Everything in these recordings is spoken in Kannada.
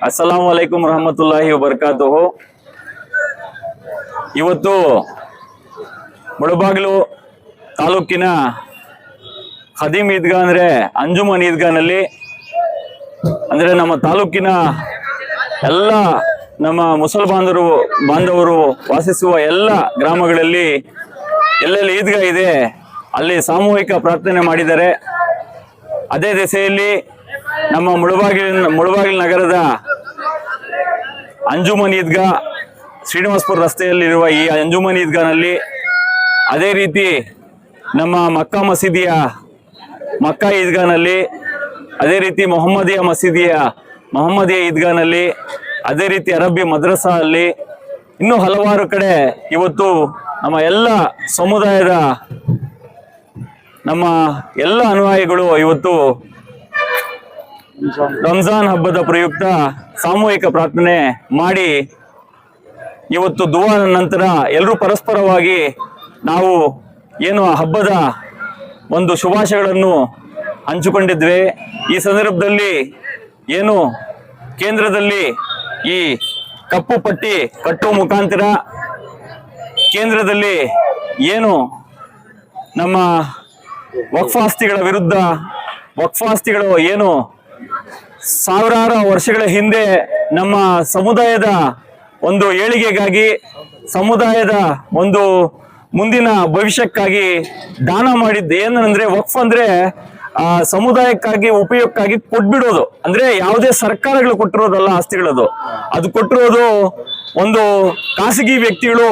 ಅಸ್ಸಲಾಮು ಅಲೈಕುಂ ರಹಮತುಲ್ಲಾಹಿ ವಬರ್ಕಾತುಹು. ಇವತ್ತು ಮುಳಬಾಗಿಲು ತಾಲೂಕಿನ ಖದೀಮ್ ಈದ್ಗಾ ಅಂದರೆ ಅಂಜುಮನ್ ಈದ್ಗಾನಲ್ಲಿ ಅಂದರೆ ನಮ್ಮ ತಾಲೂಕಿನ ಎಲ್ಲ ನಮ್ಮ ಬಾಂಧವರು ವಾಸಿಸುವ ಎಲ್ಲ ಗ್ರಾಮಗಳಲ್ಲಿ ಎಲ್ಲೆಲ್ಲಿ ಈದ್ಗಾ ಇದೆ ಅಲ್ಲಿ ಸಾಮೂಹಿಕ ಪ್ರಾರ್ಥನೆ ಮಾಡಿದ್ದಾರೆ. ಅದೇ ದಿಸೆಯಲ್ಲಿ ನಮ್ಮ ಮುಳಬಾಗಿಲು ನಗರದ ಅಂಜುಮನ್ ಈದ್ಗಾ ಶ್ರೀನಿವಾಸಪುರ ರಸ್ತೆಯಲ್ಲಿರುವ ಈ ಅಂಜುಮನ್ ಈದ್ಗಾನಲ್ಲಿ, ಅದೇ ರೀತಿ ನಮ್ಮ ಮಕ್ಕಾ ಈದ್ಗಾನಲ್ಲಿ, ಅದೇ ರೀತಿ ಮೊಹಮ್ಮದಿಯ ಈದ್ಗಾನಲ್ಲಿ, ಅದೇ ರೀತಿ ಅರಬ್ಬಿ ಮದ್ರಸಾ ಅಲ್ಲಿ, ಇನ್ನೂ ಹಲವಾರು ಕಡೆ ಇವತ್ತು ನಮ್ಮ ಎಲ್ಲ ಸಮುದಾಯದ ನಮ್ಮ ಎಲ್ಲ ಅನುಯಾಯಿಗಳು ಇವತ್ತು ರಂಜಾನ್ ಹಬ್ಬದ ಪ್ರಯುಕ್ತ ಸಾಮೂಹಿಕ ಪ್ರಾರ್ಥನೆ ಮಾಡಿ ಇವತ್ತು ದುವಾ ನಂತರ ಎಲ್ಲರೂ ಪರಸ್ಪರವಾಗಿ ನಾವು ಏನು ಹಬ್ಬದ ಒಂದು ಶುಭಾಶಯಗಳನ್ನು ಹಂಚಿಕೊಂಡಿದ್ವಿ. ಈ ಸಂದರ್ಭದಲ್ಲಿ ಏನು ಕೇಂದ್ರದಲ್ಲಿ ಈ ಕಪ್ಪು ಪಟ್ಟಿ ಕಟ್ಟುವ ಮುಖಾಂತರ ಕೇಂದ್ರದಲ್ಲಿ ಏನು ನಮ್ಮ ವಕ್ಫ್ ಆಸ್ತಿಗಳ ವಿರುದ್ಧ ಆಸ್ತಿಗಳು ಏನು ಸಾವಿರಾರು ವರ್ಷಗಳ ಹಿಂದೆ ನಮ್ಮ ಸಮುದಾಯದ ಒಂದು ಏಳಿಗೆಗಾಗಿ, ಸಮುದಾಯದ ಒಂದು ಮುಂದಿನ ಭವಿಷ್ಯಕ್ಕಾಗಿ ದಾನ ಮಾಡಿದ್ದು ಏನಂದ್ರೆ ವಕ್ಫ್ ಅಂದ್ರೆ ಸಮುದಾಯಕ್ಕಾಗಿ ಉಪಯೋಗಕ್ಕಾಗಿ ಕೊಟ್ಬಿಡೋದು. ಅಂದ್ರೆ ಯಾವುದೇ ಸರ್ಕಾರಗಳು ಕೊಟ್ಟಿರೋದಲ್ಲ ಆಸ್ತಿಗಳದು, ಅದು ಕೊಟ್ಟಿರೋದು ಒಂದು ಖಾಸಗಿ ವ್ಯಕ್ತಿಗಳು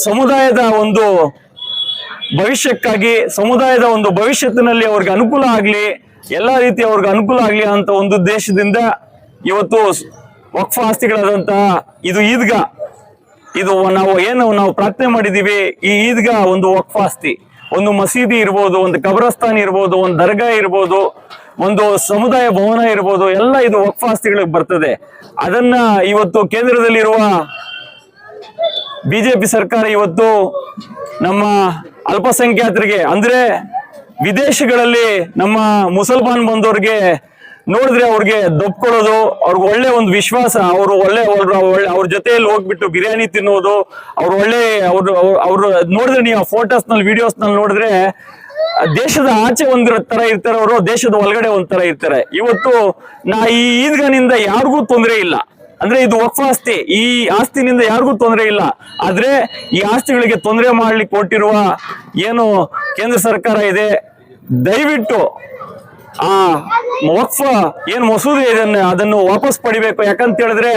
ಸಮುದಾಯದ ಒಂದು ಭವಿಷ್ಯಕ್ಕಾಗಿ, ಸಮುದಾಯದ ಒಂದು ಭವಿಷ್ಯತ್ತಿನಲ್ಲಿ ಅವ್ರಿಗೆ ಅನುಕೂಲ ಆಗ್ಲಿ, ಎಲ್ಲ ರೀತಿ ಅವ್ರಿಗೆ ಅನುಕೂಲ ಆಗ್ಲಿ ಅಂತ ಒಂದು ಉದ್ದೇಶದಿಂದ ಇವತ್ತು ವಕ್ಫ್ ಆಸ್ತಿಗಳಾದಂತಹ ಇದು ಈದ್ಗಾ, ಇದು ನಾವು ಪ್ರಾರ್ಥನೆ ಮಾಡಿದೀವಿ. ಈ ಈದ್ಗಾ ಒಂದು ವಕ್ಫ್ ಆಸ್ತಿ, ಒಂದು ಮಸೀದಿ ಇರ್ಬೋದು, ಒಂದು ಕಬ್ರಸ್ತಾನ್ ಇರ್ಬೋದು, ಒಂದು ದರ್ಗಾ ಇರ್ಬೋದು, ಒಂದು ಸಮುದಾಯ ಭವನ ಇರ್ಬೋದು, ಎಲ್ಲ ಇದು ವಕ್ಫ್ ಆಸ್ತಿಗಳಿಗೆ ಬರ್ತದೆ. ಅದನ್ನ ಇವತ್ತು ಕೇಂದ್ರದಲ್ಲಿರುವ ಬಿಜೆಪಿ ಸರ್ಕಾರ ಇವತ್ತು ನಮ್ಮ ಅಲ್ಪಸಂಖ್ಯಾತರಿಗೆ ಅಂದ್ರೆ ವಿದೇಶಗಳಲ್ಲಿ ನಮ್ಮ ಮುಸಲ್ಮಾನ್ ಬಂದವ್ರಿಗೆ ನೋಡಿದ್ರೆ ಅವ್ರಿಗೆ ದೊಪ್ಕೊಳ್ಳೋದು, ಅವ್ರಿಗೆ ಒಳ್ಳೆ ಒಂದು ವಿಶ್ವಾಸ, ಅವ್ರ ಜೊತೆಯಲ್ಲಿ ಹೋಗ್ಬಿಟ್ಟು ಬಿರಿಯಾನಿ ತಿನ್ನೋದು, ಅವ್ರು ನೋಡಿದ್ರೆ ನೀವು ಫೋಟೋಸ್ ನಲ್ಲಿ ವಿಡಿಯೋಸ್ ನಲ್ಲಿ ನೋಡಿದ್ರೆ ದೇಶದ ಆಚೆ ಒಂದ್ ತರ ಇರ್ತಾರೆ ಅವರು, ದೇಶದ ಒಳಗಡೆ ಒಂಥರ ಇರ್ತಾರೆ. ಇವತ್ತು ಈ ಈದ್ಗಾನಿಂದ ಯಾರಿಗೂ ತೊಂದರೆ ಇಲ್ಲ, ಅಂದ್ರೆ ಇದು ವಕ್ಫ್ ಆಸ್ತಿ, ಈ ಆಸ್ತಿನಿಂದ ಯಾರಿಗೂ ತೊಂದರೆ ಇಲ್ಲ. ಆದ್ರೆ ಈ ಆಸ್ತಿಗಳಿಗೆ ತೊಂದರೆ ಮಾಡ್ಲಿಕ್ಕೆ ಕೊಟ್ಟಿರುವ ಏನು ಕೇಂದ್ರ ಸರ್ಕಾರ ಇದೆ, ದಯವಿಟ್ಟು ಆ ವಕ್ಫ್ ಏನು ಮಸೂದೆ ಇದೆ ಅದನ್ನು ವಾಪಸ್ ಪಡಿಬೇಕು. ಯಾಕಂತ ಹೇಳಿದ್ರೆ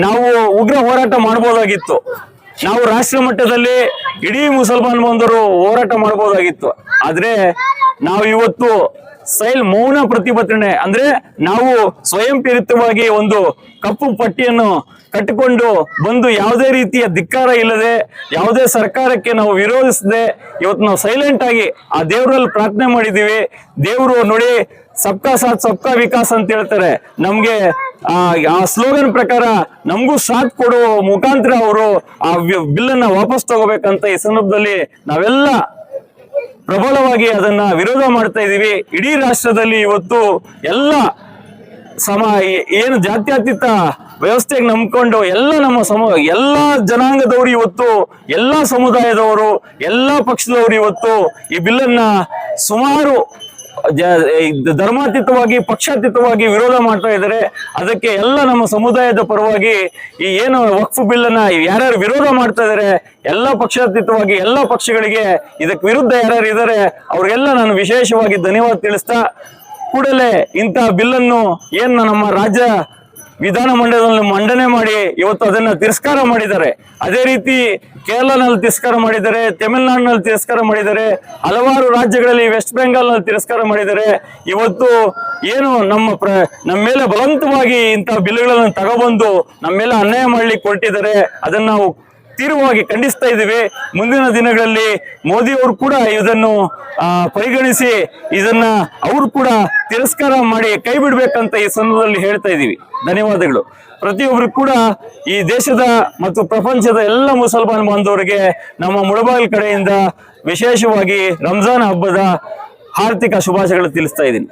ನಾವು ಉಗ್ರ ಹೋರಾಟ ಮಾಡ್ಬೋದಾಗಿತ್ತು, ನಾವು ರಾಷ್ಟ್ರ ಮಟ್ಟದಲ್ಲಿ ಇಡೀ ಮುಸಲ್ಮಾನ್ ಬಂದರು ಹೋರಾಟ ಮಾಡ್ಬೋದಾಗಿತ್ತು. ಆದ್ರೆ ನಾವು ಇವತ್ತು ಮೌನ ಪ್ರತಿಭಟನೆ ಅಂದ್ರೆ ನಾವು ಸ್ವಯಂ ಪ್ರೇರಿತವಾಗಿ ಒಂದು ಕಪ್ಪು ಪಟ್ಟಿಯನ್ನು ಕಟ್ಟಿಕೊಂಡು ಬಂದು ಯಾವುದೇ ರೀತಿಯ ಧಿಕ್ಕಾರ ಇಲ್ಲದೆ, ಯಾವುದೇ ಸರ್ಕಾರಕ್ಕೆ ನಾವು ವಿರೋಧಿಸದೆ ಇವತ್ತು ನಾವು ಸೈಲೆಂಟ್ ಆಗಿ ಆ ದೇವರಲ್ಲಿ ಪ್ರಾರ್ಥನೆ ಮಾಡಿದೀವಿ. ದೇವರು ನೋಡಿ ಸಬ್ಕಾ ಸಾಥ್ ಸಬ್ಕಾ ವಿಕಾಸ್ ಅಂತ ಹೇಳ್ತಾರೆ. ನಮ್ಗೆ ಆ ಸ್ಲೋಗನ್ ಪ್ರಕಾರ ನಮಗೂ ಸಾಥ್ ಕೊಡುವ ಮುಖಾಂತರ ಅವರು ಆ ಬಿಲ್ಲನ್ನ ವಾಪಸ್ ತಗೋಬೇಕಂತ ಈ ಸಂದರ್ಭದಲ್ಲಿ ನಾವೆಲ್ಲ ಪ್ರಬಲವಾಗಿ ಅದನ್ನ ವಿರೋಧ ಮಾಡ್ತಾ ಇದೀವಿ. ಇಡೀ ರಾಷ್ಟ್ರದಲ್ಲಿ ಇವತ್ತು ಎಲ್ಲ ಏನು ಜಾತ್ಯತೀತ ವ್ಯವಸ್ಥೆಗೆ ನಂಬ್ಕೊಂಡು ಎಲ್ಲ ನಮ್ಮ ಎಲ್ಲ ಜನಾಂಗದವರು ಇವತ್ತು, ಎಲ್ಲ ಸಮುದಾಯದವರು, ಎಲ್ಲ ಪಕ್ಷದವರು ಇವತ್ತು ಈ ಬಿಲ್ಲನ್ನ ಸುಮಾರು ಧರ್ಮಾತೀತವಾಗಿ, ಪಕ್ಷಾತೀತವಾಗಿ ವಿರೋಧ ಮಾಡ್ತಾ ಇದ್ದಾರೆ. ಅದಕ್ಕೆ ಎಲ್ಲ ನಮ್ಮ ಸಮುದಾಯದ ಪರವಾಗಿ ಈ ಏನು ವಕ್ಫ್ ಬಿಲ್ಲನ್ನ ಯಾರ್ಯಾರು ವಿರೋಧ ಮಾಡ್ತಾ ಇದ್ದಾರೆ, ಎಲ್ಲ ಪಕ್ಷಾತೀತವಾಗಿ ಎಲ್ಲ ಪಕ್ಷಗಳಿಗೆ ಇದಕ್ಕೆ ವಿರುದ್ಧ ಯಾರ್ಯಾರು ಇದ್ದಾರೆ ಅವ್ರಿಗೆಲ್ಲ ನಾನು ವಿಶೇಷವಾಗಿ ಧನ್ಯವಾದ ತಿಳಿಸ್ತಾ, ಕೂಡಲೇ ಇಂತಹ ಬಿಲ್ಲನ್ನು ಏನು ನಮ್ಮ ರಾಜ್ಯ ವಿಧಾನ ಮಂಡಲದಲ್ಲಿ ಮಂಡನೆ ಮಾಡಿ ಇವತ್ತು ಅದನ್ನ ತಿರಸ್ಕಾರ ಮಾಡಿದ್ದಾರೆ. ಅದೇ ರೀತಿ ಕೇರಳನಲ್ಲಿ ತಿರಸ್ಕಾರ ಮಾಡಿದ್ದಾರೆ, ತಮಿಳುನಾಡಿನಲ್ಲಿ ತಿರಸ್ಕಾರ ಮಾಡಿದ್ದಾರೆ, ಹಲವಾರು ರಾಜ್ಯಗಳಲ್ಲಿ ವೆಸ್ಟ್ ಬೆಂಗಾಲ್ ನಲ್ಲಿ ತಿರಸ್ಕಾರ ಮಾಡಿದ್ದಾರೆ. ಇವತ್ತು ಏನು ನಮ್ಮ ಮೇಲೆ ಬಲವಂತವಾಗಿ ಇಂತಹ ಬಿಲ್ಗಳನ್ನು ತಗೊಬಂದು ನಮ್ಮ ಮೇಲೆ ಅನ್ಯಾಯ ಮಾಡ್ಲಿಕ್ಕೆ ಹೊರಟಿದ್ದಾರೆ. ಅದನ್ನ ನಾವು ತೀವ್ರವಾಗಿ ಖಂಡಿಸ್ತಾ ಇದ್ದೀವಿ. ಮುಂದಿನ ದಿನಗಳಲ್ಲಿ ಮೋದಿ ಅವರು ಕೂಡ ಇದನ್ನು ಪರಿಗಣಿಸಿ ಇದನ್ನ ಅವರು ಕೂಡ ತಿರಸ್ಕಾರ ಮಾಡಿ ಕೈ ಬಿಡ್ಬೇಕಂತ ಈ ಸಂದರ್ಭದಲ್ಲಿ ಹೇಳ್ತಾ ಇದ್ದೀವಿ. ಧನ್ಯವಾದಗಳು. ಪ್ರತಿಯೊಬ್ಬರು ಕೂಡ ಈ ದೇಶದ ಮತ್ತು ಪ್ರಪಂಚದ ಎಲ್ಲ ಮುಸಲ್ಮಾನ್ ಬಾಂಧವರಿಗೆ ನಮ್ಮ ಮುಳಬಾಗಿಲು ಕಡೆಯಿಂದ ವಿಶೇಷವಾಗಿ ರಂಜಾನ್ ಹಬ್ಬದ ಹಾರ್ದಿಕ ಶುಭಾಶಯಗಳು ತಿಳಿಸ್ತಾ ಇದ್ದೀನಿ.